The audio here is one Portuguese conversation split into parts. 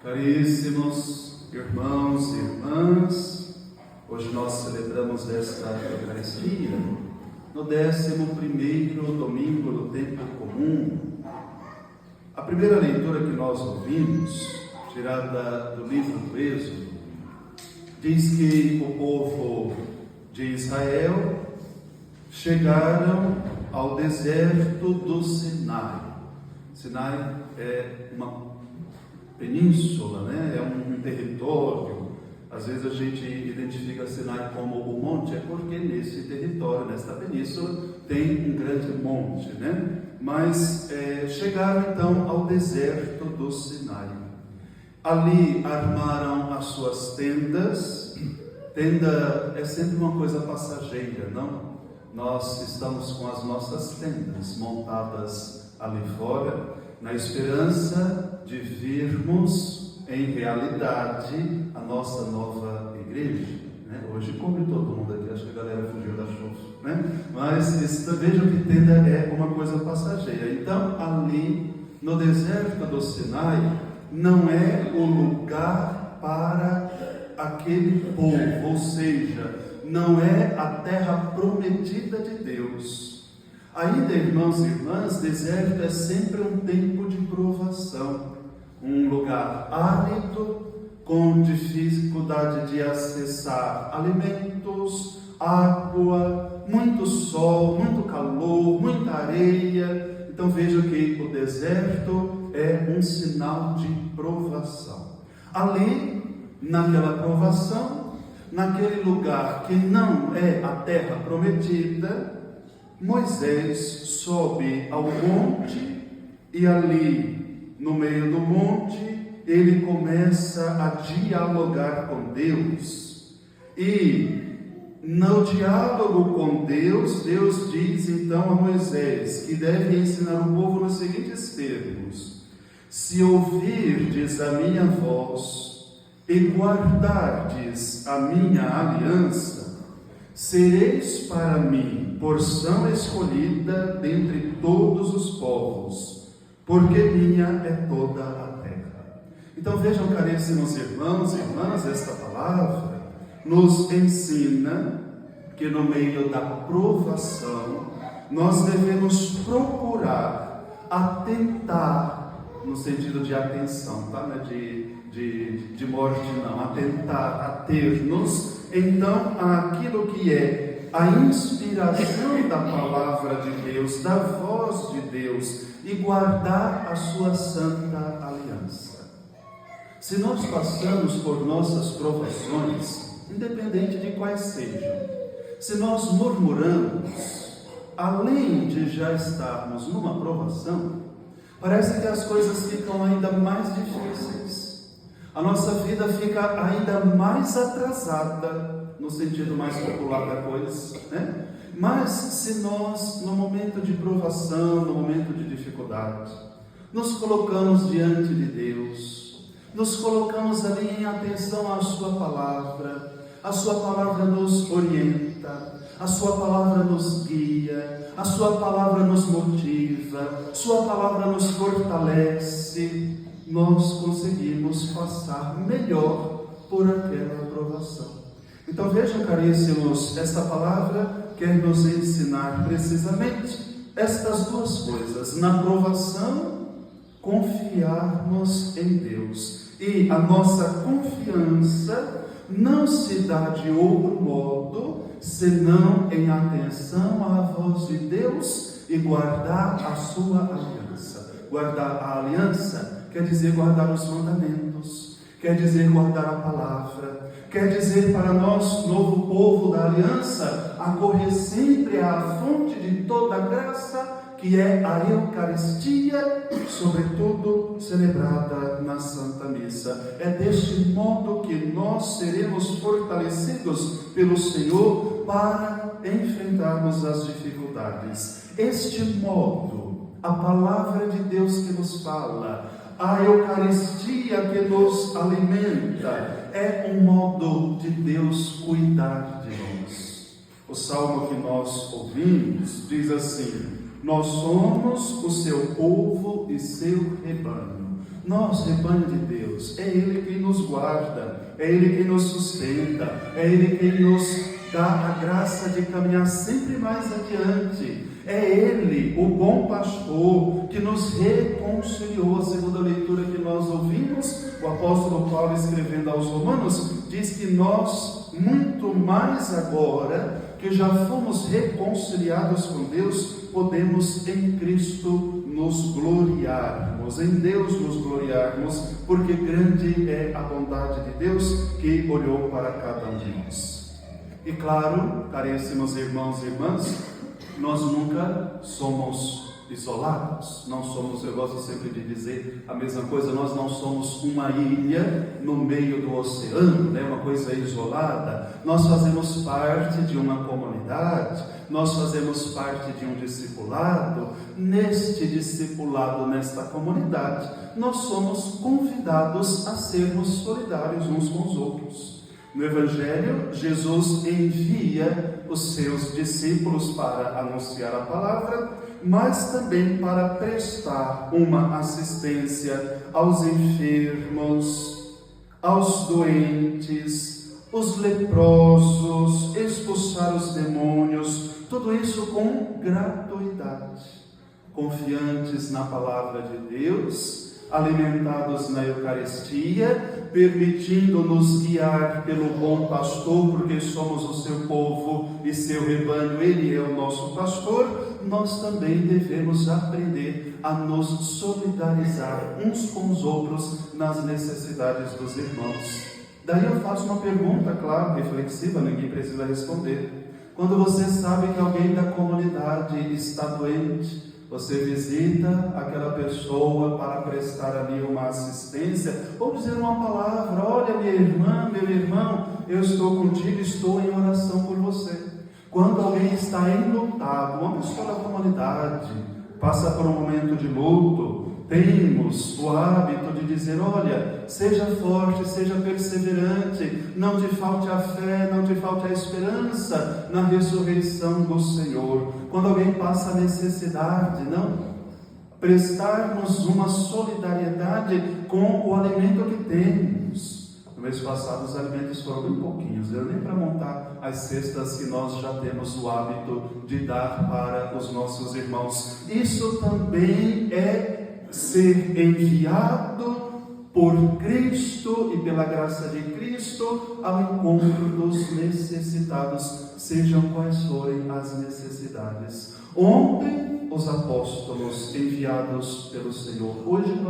Caríssimos irmãos e irmãs, hoje nós celebramos esta Eucaristia no 11º domingo do tempo comum. A primeira leitura que nós ouvimos, tirada do livro do Êxodo, diz que o povo de Israel chegaram ao deserto do Sinai. Sinai é uma península, né? É um território. Às vezes a gente identifica Sinai como o monte, é porque nesse território, nesta península, tem um grande monte, né? Mas chegaram então ao deserto do Sinai. Ali armaram as suas tendas. Tenda é sempre uma coisa passageira, não? Nós estamos com as nossas tendas montadas ali fora, na esperança de virmos em realidade a nossa nova igreja, né? Hoje cobre todo mundo aqui, acho que a galera fugiu da chuva, né? Mas vejam que tenda é uma coisa passageira. Então ali no deserto do Sinai não é o lugar para aquele povo, ou seja, não é a terra prometida de Deus. Ainda, irmãos e irmãs, deserto é sempre um tempo de provação, um lugar árido, com dificuldade de acessar alimentos, água, muito sol, muito calor, muita areia. Então veja que o deserto é um sinal de provação. Ali, naquela provação, naquele lugar que não é a terra prometida, Moisés sobe ao monte e ali, no meio do monte, ele começa a dialogar com Deus. E no diálogo com Deus, Deus diz então a Moisés que deve ensinar o povo nos seguintes termos: se ouvirdes a minha voz e guardardes a minha aliança, sereis para mim porção escolhida dentre todos os povos, porque minha é toda a terra. Então vejam, caríssimos irmãos e irmãs, esta palavra nos ensina que no meio da provação nós devemos procurar atentar, no sentido de atenção, tá? Não é de morte não, atentar, ater-nos então àquilo que é a inspiração da palavra de Deus, da voz de Deus, e guardar a sua santa aliança. Se nós passamos por nossas provações, independente de quais sejam, se nós murmuramos, além de já estarmos numa provação, parece que as coisas ficam ainda mais difíceis. A nossa vida fica ainda mais atrasada, no sentido mais popular da coisa, né? Mas se nós, no momento de provação, no momento de dificuldade, nos colocamos diante de Deus, nos colocamos ali em atenção à sua palavra, a sua palavra nos orienta, a sua palavra nos guia, a sua palavra nos motiva, sua palavra nos fortalece, nós conseguimos passar melhor por aquela provação. Então vejam, caríssimos, esta palavra quer nos ensinar precisamente estas duas coisas. Na provação, confiarmos em Deus. E a nossa confiança não se dá de outro modo, senão em atenção à voz de Deus e guardar a sua aliança. Guardar a aliança quer dizer guardar os mandamentos, quer dizer guardar a palavra, quer dizer para nós, novo povo da aliança, acorrer sempre à fonte de toda a graça, que é a Eucaristia, sobretudo celebrada na Santa Missa. É deste modo que nós seremos fortalecidos pelo Senhor para enfrentarmos as dificuldades. Este modo, a palavra de Deus que nos fala, a Eucaristia que nos alimenta, é um modo de Deus cuidar de nós. O salmo que nós ouvimos diz assim: nós somos o seu povo e seu rebanho. Nós, rebanho de Deus, é Ele quem nos guarda, é Ele quem nos sustenta, é Ele quem nos dá a graça de caminhar sempre mais adiante. É Ele, o bom pastor, que nos reconciliou. A segunda leitura que nós ouvimos, o apóstolo Paulo escrevendo aos Romanos, diz que nós, muito mais agora, que já fomos reconciliados com Deus, podemos em Cristo nos gloriarmos, em Deus nos gloriarmos, porque grande é a bondade de Deus que olhou para cada um de nós. E claro, caríssimos irmãos e irmãs, nós nunca somos isolados, não somos, eu gosto sempre de dizer a mesma coisa, nós não somos uma ilha no meio do oceano, né? Uma coisa isolada. Nós fazemos parte de uma comunidade, nós fazemos parte de um discipulado. Neste discipulado, nesta comunidade, nós somos convidados a sermos solidários uns com os outros. No Evangelho, Jesus envia os seus discípulos para anunciar a palavra, mas também para prestar uma assistência aos enfermos, aos doentes, os leprosos, expulsar os demônios, tudo isso com gratuidade, confiantes na palavra de Deus, alimentados na Eucaristia, permitindo-nos guiar pelo bom pastor, porque somos o seu povo e seu rebanho, ele é o nosso pastor. Nós também devemos aprender a nos solidarizar uns com os outros nas necessidades dos irmãos. Daí eu faço uma pergunta, claro, reflexiva, ninguém precisa responder. Quando você sabe que alguém da comunidade está doente, você visita aquela pessoa para prestar ali uma assistência, ou dizer uma palavra: olha, minha irmã, meu irmão, eu estou contigo, estou em oração por você. Quando alguém está enlutado, uma pessoa da comunidade passa por um momento de luto, temos o hábito de dizer: olha, seja forte, seja perseverante, não te falte a fé, não te falte a esperança na ressurreição do Senhor. Quando alguém passa necessidade, não prestarmos uma solidariedade com o alimento que temos. No mês passado os alimentos foram bem pouquinhos, deu nem para montar as cestas que nós já temos o hábito de dar para os nossos irmãos. Isso também é ser enviado por Cristo e pela graça de Cristo ao encontro dos necessitados, sejam quais forem as necessidades. Ontem, os apóstolos enviados pelo Senhor. Hoje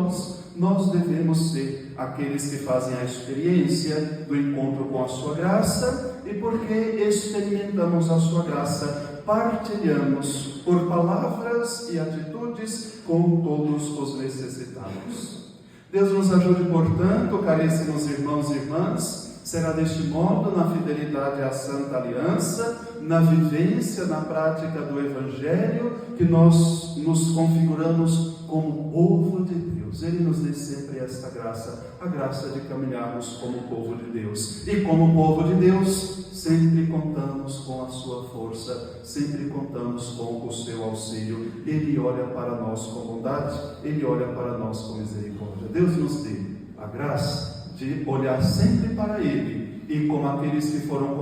nós devemos ser aqueles que fazem a experiência do encontro com a sua graça, e porque experimentamos a sua graça, partilhamos por palavras e atitudes com todos os necessitados. Deus nos ajude, portanto, caríssimos irmãos e irmãs. Será deste modo, na fidelidade à Santa Aliança, na vivência, na prática do Evangelho, que nós nos configuramos como povo de Deus. Ele nos dê sempre esta graça, a graça de caminharmos como povo de Deus. E como povo de Deus, sempre contamos com a sua força, sempre contamos com o seu auxílio. Ele olha para nós com bondade, Ele olha para nós com misericórdia. Deus nos dê a graça de olhar sempre para Ele, e como aqueles que foram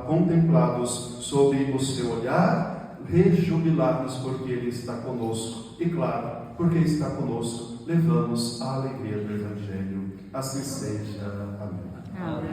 contemplados sob o seu olhar, rejubilar-nos porque Ele está conosco. E claro, porque está conosco, levamos a alegria do Evangelho. Assim seja. Amém.